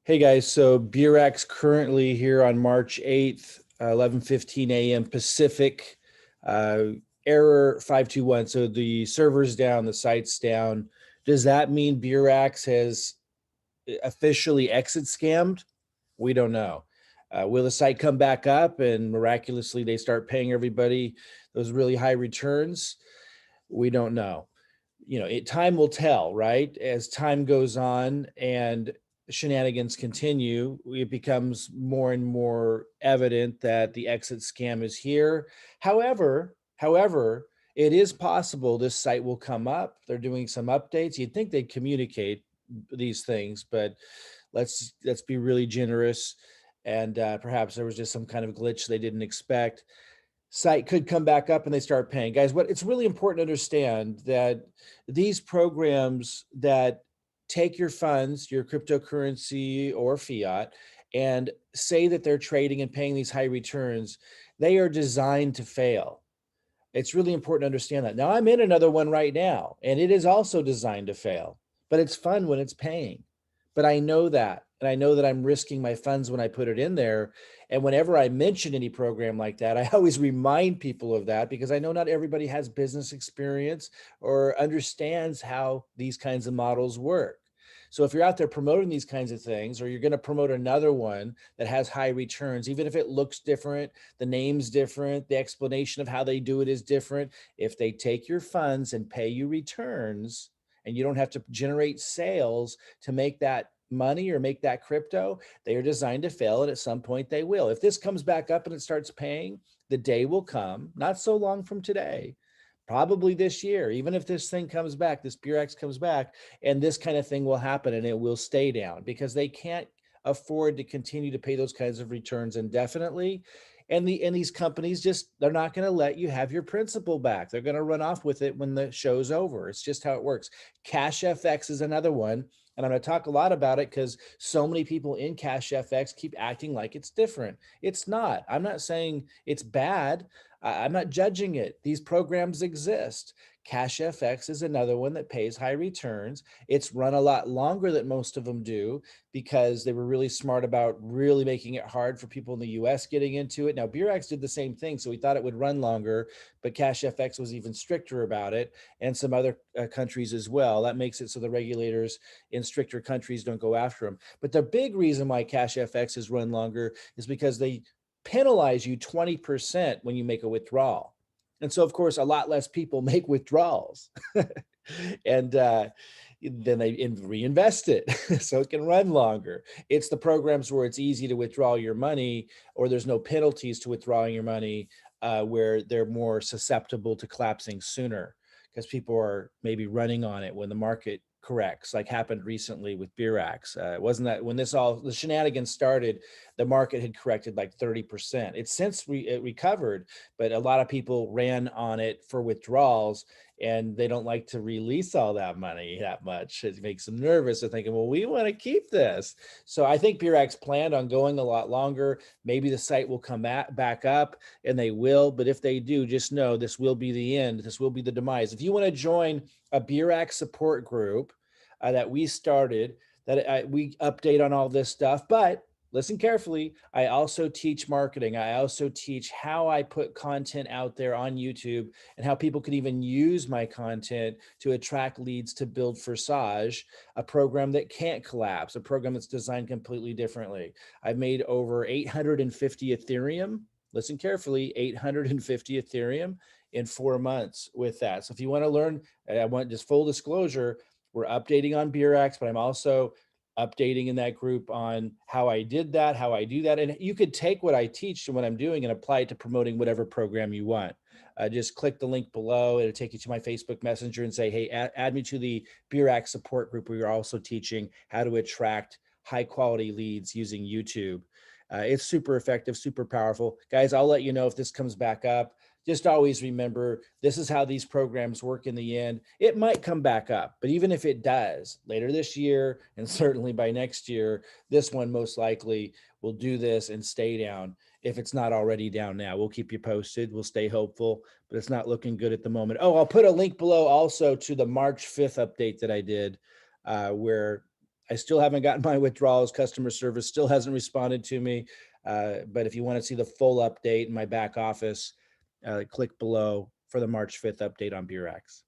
Hey guys, so Beurax currently here on March 8th, 11:15 a.m. Pacific, uh, error 521. So the server's down, the site's down. Does that mean Beurax has officially exit scammed? We don't know. Will the site come back up and miraculously they start paying everybody those really high returns? We don't know. Time will tell, right? As time goes on and shenanigans continue, it becomes more and more evident that the exit scam is here. However, it is possible this site will come up. They're doing some updates. You'd think they'd communicate these things, but let's be really generous. And perhaps there was just some kind of glitch they didn't expect. Site could come back up and they start paying. Guys, what it's really important to understand that these programs that take your funds, your cryptocurrency or fiat, and say that they're trading and paying these high returns, they are designed to fail. It's really important to understand that. Now, I'm in another one right now, and it is also designed to fail, but it's fun when it's paying. But I know that, and I know that I'm risking my funds when I put it in there. And whenever I mention any program like that, I always remind people of that because I know not everybody has business experience or understands how these kinds of models work. So if you're out there promoting these kinds of things, or you're going to promote another one that has high returns, even if it looks different, the name's different, the explanation of how they do it is different. If they take your funds and pay you returns, and you don't have to generate sales to make that money or make that crypto, they are designed to fail, and at some point they will. If this comes back up and it starts paying, the day will come, not so long from today, probably this year, even if this thing comes back, this Beurax comes back, and this kind of thing will happen and it will stay down because they can't afford to continue to pay those kinds of returns indefinitely. And these companies just, they're not going to let you have your principal back. They're going to run off with it when the show's over. It's just how it works. Cash FX is another one. And I'm going to talk a lot about it because so many people in Cash FX keep acting like it's different. It's not. I'm not saying it's bad. I'm not judging it. These programs exist. Cash FX is another one that pays high returns. It's run a lot longer than most of them do because they were really smart about really making it hard for people in the US getting into it. Now, Beurax did the same thing, so we thought it would run longer, but Cash FX was even stricter about it, and some other countries as well. That makes it so the regulators in stricter countries don't go after them. But the big reason why Cash FX has run longer is because they penalize you 20% when you make a withdrawal. And so, of course, a lot less people make withdrawals. And then they reinvest it so it can run longer. It's the programs where it's easy to withdraw your money or there's no penalties to withdrawing your money, where they're more susceptible to collapsing sooner because people are maybe running on it when the market corrects, like happened recently with Beurax. Wasn't that when the shenanigans started, the market had corrected like 30%. It's since it recovered, but a lot of people ran on it for withdrawals and they don't like to release all that money that much. It makes them nervous. They're thinking, well, we want to keep this. So I think Beurax planned on going a lot longer. Maybe the site will come back up, and they will. But if they do, just know this will be the end. This will be the demise. If you want to join a Beurax support group that we started, that we update on all this stuff, but listen carefully. I also teach marketing. I also teach how I put content out there on YouTube and how people can even use my content to attract leads to build Forsage, a program that can't collapse, a program that's designed completely differently. I've made over 850 Ethereum. Listen carefully, 850 Ethereum in 4 months with that. So if you want to learn, I want just full disclosure, we're updating on Beurax, but I'm also updating in that group on how I did that, how I do that. And you could take what I teach and what I'm doing and apply it to promoting whatever program you want. Just click the link below. It'll take you to my Facebook Messenger and say, hey, add me to the Beurax support group where you're also teaching how to attract high quality leads using YouTube. It's super effective, super powerful. Guys, I'll let you know if this comes back up. Just always remember, this is how these programs work in the end. It might come back up, but even if it does later this year, and certainly by next year, this one most likely will do this and stay down if it's not already down now. We'll keep you posted. We'll stay hopeful, but it's not looking good at the moment. Oh, I'll put a link below also to the March 5th update that I did, where I still haven't gotten my withdrawals. Customer service still hasn't responded to me. But if you want to see the full update in my back office, click below for the March 5th update on Beurax.